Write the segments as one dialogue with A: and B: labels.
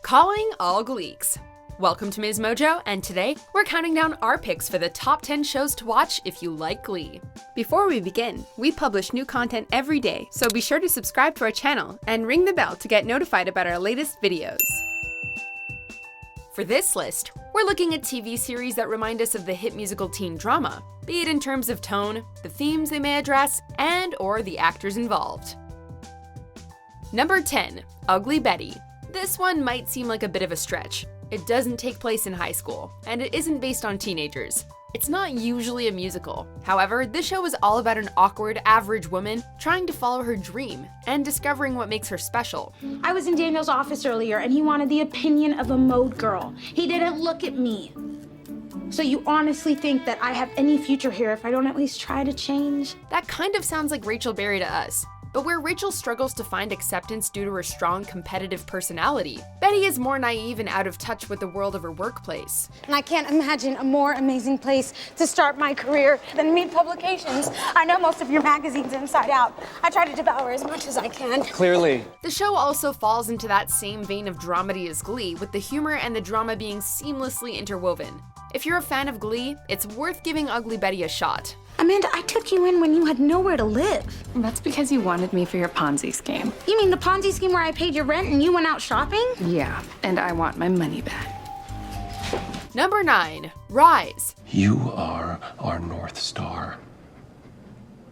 A: Calling all Gleeks. Welcome to MsMojo, and today we're counting down our picks for the top 10 shows to watch if you like Glee. Before we begin, we publish new content every day, so be sure to subscribe to our channel and ring the bell to get notified about our latest videos. For this list, we're looking at TV series that remind us of the hit musical teen drama, be it in terms of tone, the themes they may address, and/or the actors involved. Number 10, Ugly Betty. This one might seem like a bit of a stretch. It doesn't take place in high school, and it isn't based on teenagers. It's not usually a musical. However, this show is all about an awkward, average woman trying to follow her dream and discovering what makes her special.
B: I was in Daniel's office earlier, and he wanted the opinion of a mode girl. He didn't look at me. So you honestly think that I have any future here if I don't at least try to change?
A: That kind of sounds like Rachel Berry to us. But where Rachel struggles to find acceptance due to her strong competitive personality, Betty is more naive and out of touch with the world of her workplace.
B: And I can't imagine a more amazing place to start my career than Mead Publications. I know most of your magazines inside out. I try to devour as much as I can.
C: Clearly.
A: The show also falls into that same vein of dramedy as Glee, with the humor and the drama being seamlessly interwoven. If you're a fan of Glee, it's worth giving Ugly Betty a shot.
B: Amanda, I took you in when you had nowhere to live.
D: That's because you wanted me for your Ponzi scheme.
B: You mean the Ponzi scheme where I paid your rent and you went out shopping?
D: Yeah, and I want my money back.
A: Number 9, Rise.
C: You are our North Star.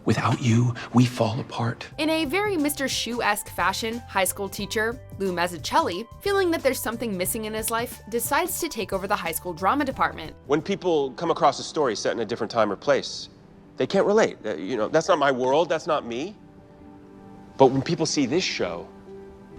C: Without you, we fall apart.
A: In a very Mr. Shoe-esque fashion, high school teacher, Lou Mazzucchelli, feeling that there's something missing in his life, decides to take over the high school drama department.
E: When people come across a story set in a different time or place, they can't relate. That's not my world, that's not me. But when people see this show,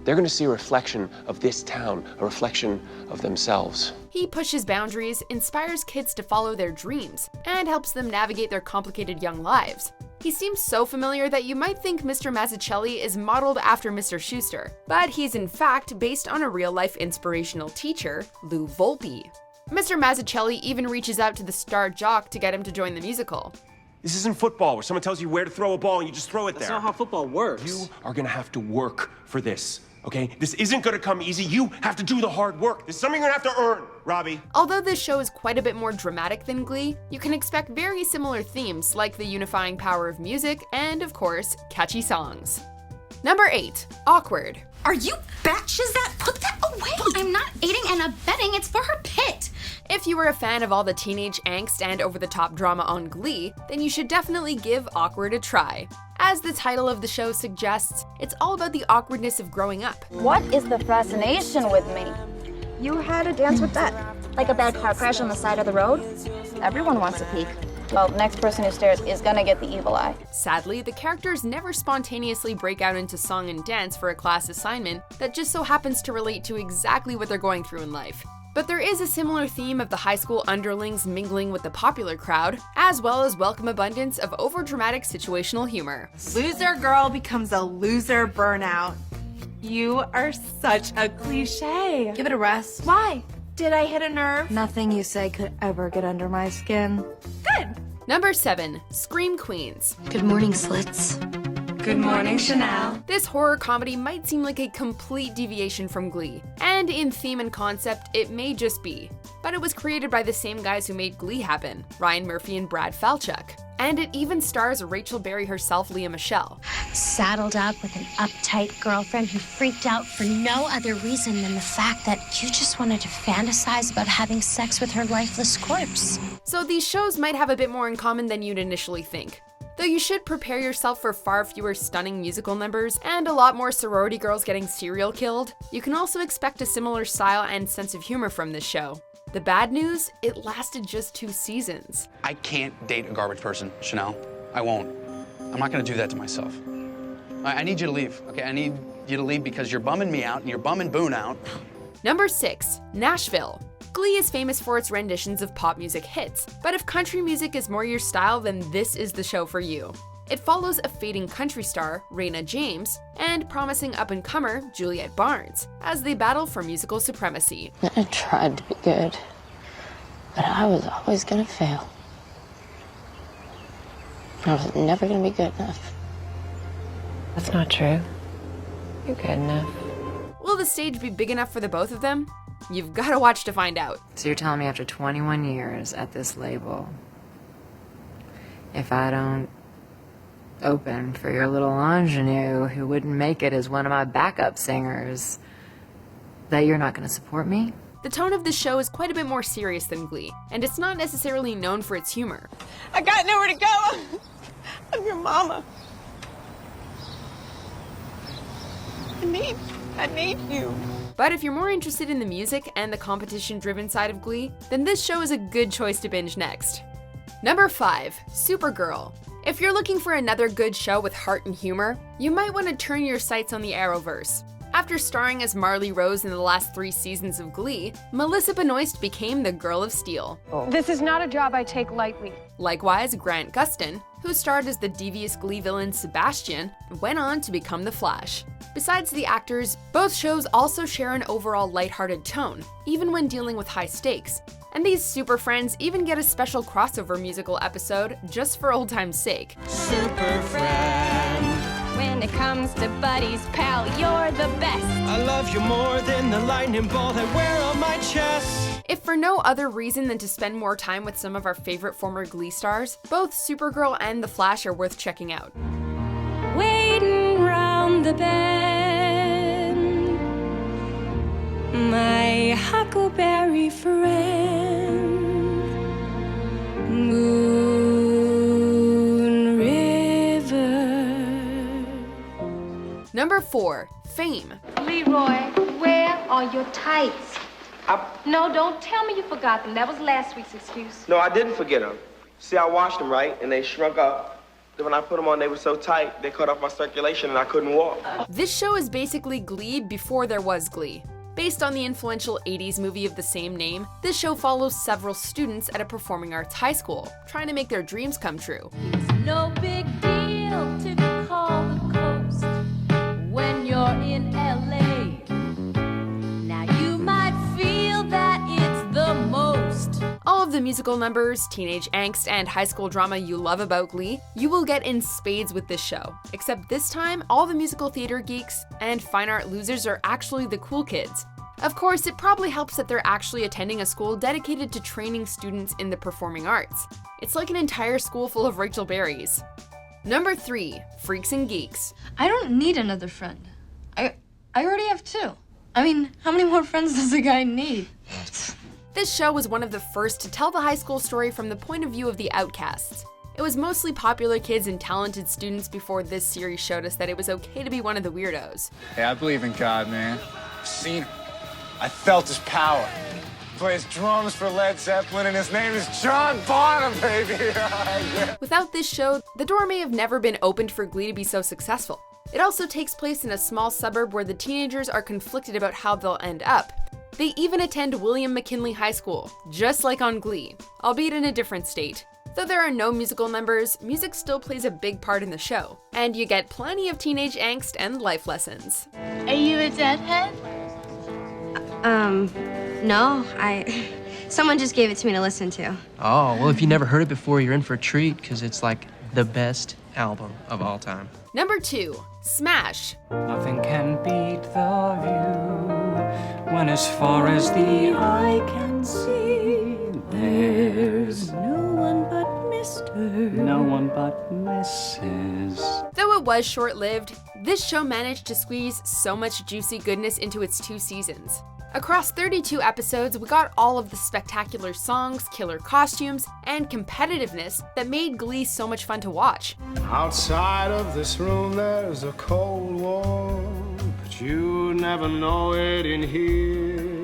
E: they're gonna see a reflection of this town, a reflection of themselves.
A: He pushes boundaries, inspires kids to follow their dreams, and helps them navigate their complicated young lives. He seems so familiar that you might think Mr. Mazzucchelli is modeled after Mr. Schuster, but he's in fact based on a real-life inspirational teacher, Lou Volpe. Mr. Mazzucchelli even reaches out to the star jock to get him to join the musical.
E: This isn't football where someone tells you where to throw a ball and you just throw it there.
F: That's not how football works.
E: You are gonna have to work for this, okay? This isn't gonna come easy. You have to do the hard work. This is something you're gonna have to earn, Robbie.
A: Although this show is quite a bit more dramatic than Glee, you can expect very similar themes like the unifying power of music and, of course, catchy songs. Number 8, Awkward.
G: Are you batches that? Put that away! I'm not aiding and abetting, it's for her pit!
A: If you were a fan of all the teenage angst and over-the-top drama on Glee, then you should definitely give Awkward a try. As the title of the show suggests, it's all about the awkwardness of growing up.
H: What is the fascination with me? You had to dance with that. Like a bad car crash on the side of the road? Everyone wants a peek. Well, the next person who stares is gonna get the evil eye.
A: Sadly, the characters never spontaneously break out into song and dance for a class assignment that just so happens to relate to exactly what they're going through in life. But there is a similar theme of the high school underlings mingling with the popular crowd, as well as welcome abundance of overdramatic situational humor.
I: Loser girl becomes a loser burnout. You are such a cliche. Give it a rest. Why? Did I hit a nerve?
J: Nothing you say could ever get under my skin.
I: Good.
A: Number 7, Scream Queens.
G: Good morning, Slits.
I: Good morning, Chanel.
A: This horror comedy might seem like a complete deviation from Glee, and in theme and concept, it may just be. But it was created by the same guys who made Glee happen, Ryan Murphy and Brad Falchuk. And it even stars Rachel Berry herself, Leah Michele.
G: Saddled up with an uptight girlfriend who freaked out for no other reason than the fact that you just wanted to fantasize about having sex with her lifeless corpse.
A: So these shows might have a bit more in common than you'd initially think. Though you should prepare yourself for far fewer stunning musical numbers and a lot more sorority girls getting serial killed, you can also expect a similar style and sense of humor from this show. The bad news, it lasted just 2 seasons.
F: I can't date a garbage person, Chanel. I won't. I'm not gonna do that to myself. I need you to leave, okay? I need you to leave because you're bumming me out and you're bumming Boone out.
A: Number 6, Nashville. Glee is famous for its renditions of pop music hits, but if country music is more your style, then this is the show for you. It follows a fading country star, Raina James, and promising up-and-comer, Juliette Barnes, as they battle for musical supremacy.
K: I tried to be good, but I was always gonna fail. I was never gonna be good enough.
J: That's not true. You're good enough.
A: We'll will the stage be big enough for the both of them? You've gotta watch to find out.
K: So you're telling me after 21 years at this label, if I don't open for your little ingenue who wouldn't make it as one of my backup singers, that you're not gonna support me?
A: The tone of this show is quite a bit more serious than Glee, and it's not necessarily known for its humor.
L: I got nowhere to go. I'm your mama. I need you.
A: But if you're more interested in the music and the competition-driven side of Glee, then this show is a good choice to binge next. Number 5, Supergirl. If you're looking for another good show with heart and humor, you might want to turn your sights on the Arrowverse. After starring as Marley Rose in the last 3 seasons of Glee, Melissa Benoist became the Girl of Steel.
M: This is not a job I take lightly.
A: Likewise, Grant Gustin, who starred as the devious Glee villain Sebastian, went on to become the Flash. Besides the actors, both shows also share an overall lighthearted tone, even when dealing with high stakes. And these super friends even get a special crossover musical episode just for old time's sake.
N: Super friend. When it comes to buddies, pal, you're the best. I love you more than the lightning bolt I wear on my chest.
A: If for no other reason than to spend more time with some of our favorite former Glee stars, both Supergirl and The Flash are worth checking out.
N: Waiting round the bend, my huckleberry friend, Moon River.
A: Number 4, Fame.
O: Leroy, where are your tights? No, don't tell me you forgot them. That was last week's excuse.
P: No, I didn't forget them. See, I washed them, right? And they shrunk up. Then when I put them on, they were so tight, they cut off my circulation and I couldn't walk.
A: This show is basically Glee before there was Glee. Based on the influential 80s movie of the same name, this show follows several students at a performing arts high school, trying to make their dreams come true.
N: It's no big deal to call the coast when you're in LA. Now you might feel that it's the most.
A: All of the musical numbers, teenage angst, and high school drama you love about Glee, you will get in spades with this show. Except this time, all the musical theater geeks and fine art losers are actually the cool kids. Of course, it probably helps that they're actually attending a school dedicated to training students in the performing arts. It's like an entire school full of Rachel Berries. Number 3, Freaks and Geeks.
Q: I don't need another friend. I already have 2. I mean, how many more friends does a guy need?
A: This show was one of the first to tell the high school story from the point of view of the outcasts. It was mostly popular kids and talented students before this series showed us that it was okay to be one of the weirdos.
R: Hey, I believe in God, man. I've seen him. I felt his power. He plays drums for Led Zeppelin and his name is John Bonham, baby! Yeah.
A: Without this show, the door may have never been opened for Glee to be so successful. It also takes place in a small suburb where the teenagers are conflicted about how they'll end up. They even attend William McKinley High School, just like on Glee, albeit in a different state. Though there are no musical numbers, music still plays a big part in the show, and you get plenty of teenage angst and life lessons.
O: Are you a deadhead?
S: No, someone just gave it to me to listen to.
T: Oh, well, if you never heard it before, you're in for a treat, because it's like the best album of all time.
A: Number 2, Smash.
U: Nothing can beat the view when as far as the eye can see, there's no one but Mrs.
A: Though it was short-lived, this show managed to squeeze so much juicy goodness into its 2 seasons. Across 32 episodes, we got all of the spectacular songs, killer costumes, and competitiveness that made Glee so much fun to watch.
V: Outside of this room there's a cold war, but you never know it in here.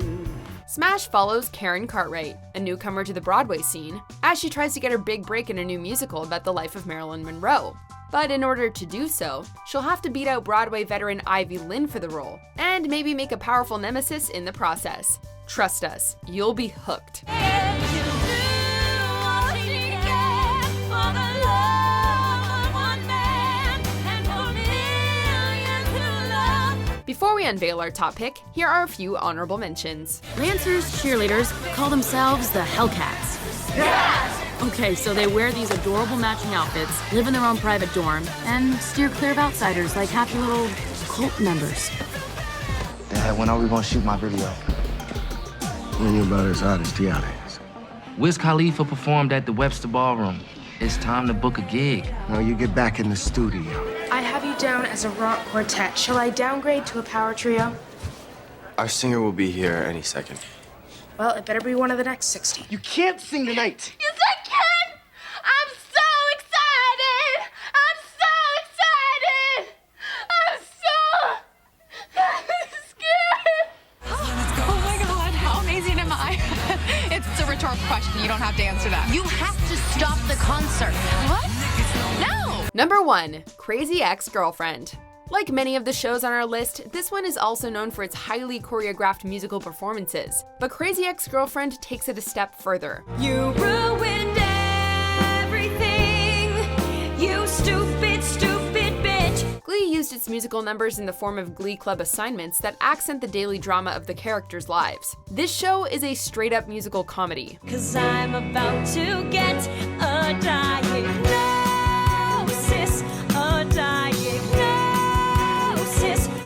A: Smash follows Karen Cartwright, a newcomer to the Broadway scene, as she tries to get her big break in a new musical about the life of Marilyn Monroe. But in order to do so, she'll have to beat out Broadway veteran Ivy Lynn for the role, and maybe make a powerful nemesis in the process. Trust us, you'll be hooked. Before we unveil our top pick, here are a few honorable mentions.
W: Lancers cheerleaders call themselves the Hellcats. Yes! Okay, so they wear these adorable matching outfits, live in their own private dorm, and steer clear of outsiders like happy little cult members.
X: The
B: Hey, when are we gonna shoot my video?
V: When you're about as hot as Tiana is.
B: Wiz Khalifa performed at the Webster Ballroom. It's time to book a gig.
V: No, you get back in the studio.
I: I have you down as a rock quartet. Shall I downgrade to a power trio?
E: Our singer will be here any second.
I: Well, it better be one of the next 60.
V: You can't sing tonight.
O: Yes, I can! I'm so excited! I'm so excited! I'm so scared!
C: Oh my God, how amazing am I? It's a rhetorical question. You don't have to answer that.
G: You have to stop the concert.
C: What? No!
A: Number 1. Crazy Ex-Girlfriend. Like many of the shows on our list, this one is also known for its highly choreographed musical performances. But Crazy Ex-Girlfriend takes it a step further.
N: You ruined everything, you stupid, stupid bitch.
A: Glee used its musical numbers in the form of Glee Club assignments that accent the daily drama of the characters' lives. This show is a straight-up musical comedy.
N: 'Cause I'm about to get a diagnosis, a diagnosis.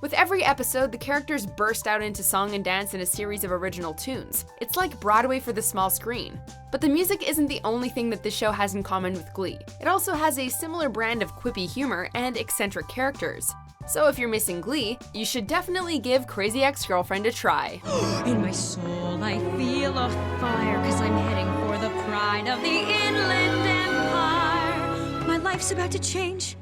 A: With every episode, the characters burst out into song and dance in a series of original tunes. It's like Broadway for the small screen. But the music isn't the only thing that this show has in common with Glee. It also has a similar brand of quippy humor and eccentric characters. So if you're missing Glee, you should definitely give Crazy Ex-Girlfriend a try.
N: In my soul I feel a fire, 'cause I'm heading for the pride of the Inland Empire. My life's about to change.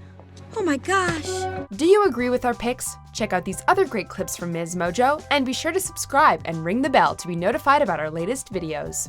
N: Oh my gosh.
A: Do you agree with our picks? Check out these other great clips from MsMojo, and be sure to subscribe and ring the bell to be notified about our latest videos.